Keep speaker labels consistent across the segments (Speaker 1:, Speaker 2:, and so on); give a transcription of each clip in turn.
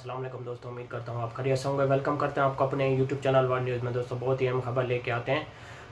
Speaker 1: अस्सलाम वालेकुम दोस्तों, उम्मीद करता हूँ आप खैरियत से होंगे। वेलकम करते हैं आपको अपने यूट्यूब चैनल वर्ल्ड न्यूज़ में। दोस्तों बहुत ही अहम खबर लेके आते हैं।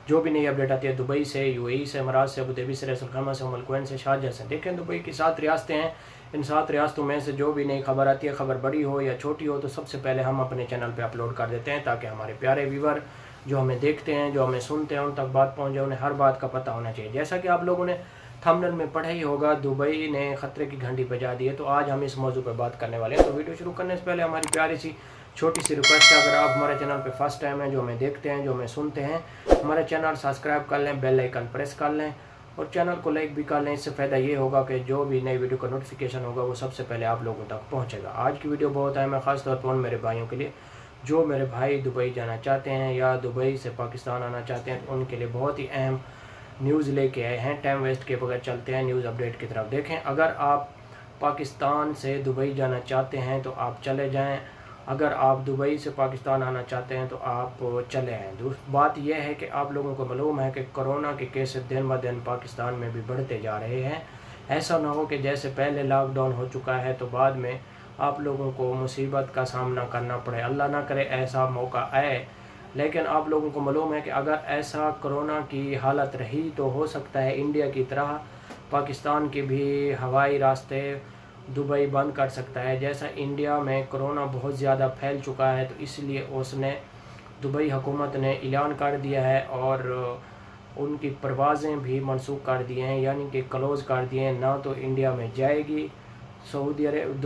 Speaker 1: जो भी नई अपडेट आती है दुबई से, यूएई से, अमारात से, अबू धाबी से, रैस अल खैमा से, उम अल कुवैन से, शारजाह से। देखें दुबई की 7 रियासतें हैं। इन 7 रियासतों में से जो भी नई खबर आती है, खबर बड़ी हो या छोटी हो, तो सबसे पहले हम अपने चैनल पर अपलोड कर देते हैं ताकि हमारे प्यारे व्यूवर जो हमें देखते हैं, जो हमें सुनते हैं, उन तक बात पहुँच जाए, उन्हें हर बात का पता होना चाहिए। जैसा कि आप लोगों ने थंबनेल में पढ़ा ही होगा, दुबई ने खतरे की घंटी बजा दी है। तो आज हम इस मौजू पर बात करने वाले हैं। तो वीडियो शुरू करने से पहले हमारी प्यारी सी छोटी सी रिक्वेस्ट है, अगर आप हमारे चैनल पे फर्स्ट टाइम हैं, जो हमें देखते हैं, जो हमें सुनते हैं, हमारे चैनल सब्सक्राइब कर लें, बेल आइकन प्रेस कर लें और चैनल को लाइक भी कर लें। इससे फ़ायदा ये होगा कि जो भी नई वीडियो का नोटिफिकेशन होगा वो सबसे पहले आप लोगों तक पहुँचेगा। आज की वीडियो बहुत अहम है, ख़ास तौर पर उन मेरे भाइयों के लिए जो मेरे भाई दुबई जाना चाहते हैं या दुबई से पाकिस्तान आना चाहते हैं। तो उनके लिए बहुत ही अहम न्यूज़ लेके आए हैं। टाइम वेस्ट के बगैर चलते हैं न्यूज़ अपडेट की तरफ। देखें, अगर आप पाकिस्तान से दुबई जाना चाहते हैं तो आप चले जाएं। अगर आप दुबई से पाकिस्तान आना चाहते हैं तो आप चले आएँ। बात यह है कि आप लोगों को मालूम है कि कोरोना के केसेस दिन ब दिन पाकिस्तान में भी बढ़ते जा रहे हैं। ऐसा ना हो कि जैसे पहले लॉकडाउन हो चुका है तो बाद में आप लोगों को मुसीबत का सामना करना पड़े। अल्लाह ना करे ऐसा मौका आए। लेकिन आप लोगों को मालूम है कि अगर ऐसा कोरोना की हालत रही तो हो सकता है इंडिया की तरह पाकिस्तान के भी हवाई रास्ते दुबई बंद कर सकता है। जैसा इंडिया में कोरोना बहुत ज़्यादा फैल चुका है तो इसलिए उसने दुबई हुकूमत ने ऐलान कर दिया है और उनकी परवाज़ें भी मनसूख कर दी हैं, यानी कि क्लोज़ कर दिए हैं। ना तो इंडिया में जाएगी सऊदी अरब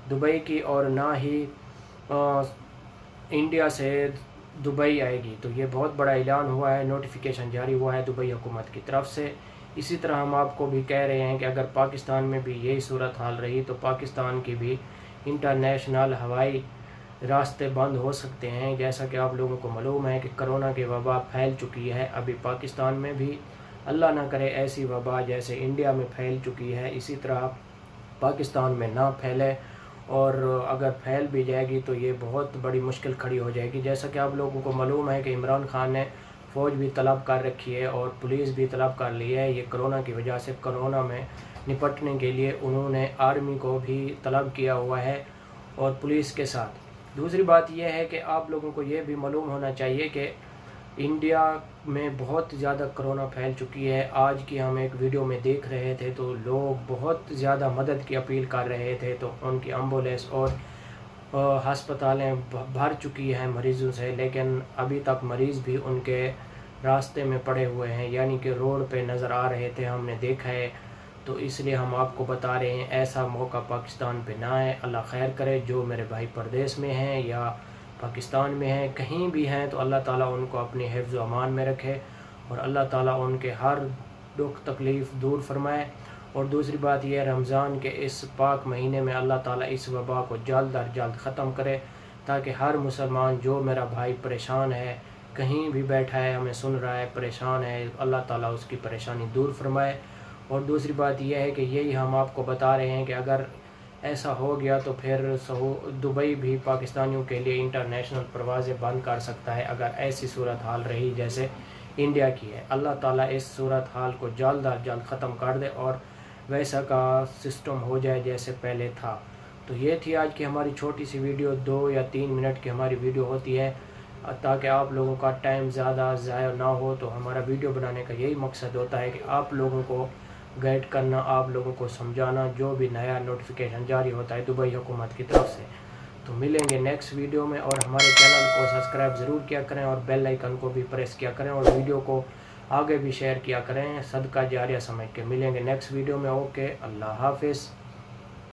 Speaker 1: दुबई की और ना ही इंडिया से दुबई आएगी। तो ये बहुत बड़ा ऐलान हुआ है, नोटिफिकेशन जारी हुआ है दुबई हुकूमत की तरफ से। इसी तरह हम आपको भी कह रहे हैं कि अगर पाकिस्तान में भी यही सूरत हाल रही तो पाकिस्तान की भी इंटरनेशनल हवाई रास्ते बंद हो सकते हैं। जैसा कि आप लोगों को मालूम है कि कोरोना की वबा फैल चुकी है अभी पाकिस्तान में भी। अल्लाह ना करे ऐसी वबा जैसे इंडिया में फैल चुकी है इसी तरह पाकिस्तान में ना फैले, और अगर फैल भी जाएगी तो ये बहुत बड़ी मुश्किल खड़ी हो जाएगी। जैसा कि आप लोगों को मालूम है कि इमरान खान ने फ़ौज भी तलब कर रखी है और पुलिस भी तलब कर ली है। ये कोरोना की वजह से कोरोना में निपटने के लिए उन्होंने आर्मी को भी तलब किया हुआ है और पुलिस के साथ। दूसरी बात यह है कि आप लोगों को ये भी मालूम होना चाहिए कि इंडिया में बहुत ज़्यादा कोरोना फैल चुकी है। आज की हम एक वीडियो में देख रहे थे तो लोग बहुत ज़्यादा मदद की अपील कर रहे थे, तो उनकी एम्बुलेंस और हस्पतालें भर चुकी हैं मरीज़ों से, लेकिन अभी तक मरीज़ भी उनके रास्ते में पड़े हुए हैं, यानी कि रोड पे नज़र आ रहे थे, हमने देखा है। तो इसलिए हम आपको बता रहे हैं ऐसा मौका पाकिस्तान पे ना आए। अल्लाह खैर करे। जो मेरे भाई परदेश में हैं या पाकिस्तान में हैं, कहीं भी हैं, तो अल्लाह ताला उनको अपनी हिफ्ज़ व अमान में रखे और अल्लाह ताला उनके हर दुख तकलीफ़ दूर फरमाए। और दूसरी बात यह, रमज़ान के इस पाक महीने में अल्लाह ताला इस वबा को जल्द अज जल्द ख़त्म करे ताकि हर मुसलमान जो मेरा भाई परेशान है, कहीं भी बैठा है, हमें सुन रहा है, परेशान है, अल्लाह ताला उसकी परेशानी दूर फरमाए। और दूसरी बात यह है कि यही हम आपको बता रहे हैं कि अगर ऐसा हो गया तो फिर दुबई भी पाकिस्तानियों के लिए इंटरनेशनल परवाज़ें बंद कर सकता है अगर ऐसी सूरत हाल रही जैसे इंडिया की है। अल्लाह ताला इस सूरत हाल को जल्द अज जल्द ख़त्म कर दे और वैसा का सिस्टम हो जाए जैसे पहले था। तो ये थी आज की हमारी छोटी सी वीडियो। 2 या 3 मिनट की हमारी वीडियो होती है ताकि आप लोगों का टाइम ज़्यादा ज़ाया ना हो। तो हमारा वीडियो बनाने का यही मकसद होता है कि आप लोगों को गाइड करना, आप लोगों को समझाना जो भी नया नोटिफिकेशन जारी होता है दुबई हुकूमत की तरफ से। तो मिलेंगे नेक्स्ट वीडियो में और हमारे चैनल को सब्सक्राइब ज़रूर किया करें और बेल आइकन को भी प्रेस किया करें और वीडियो को आगे भी शेयर किया करें, सदका जारिया समझ के। मिलेंगे नेक्स्ट वीडियो में। ओके, अल्लाह हाफिज़।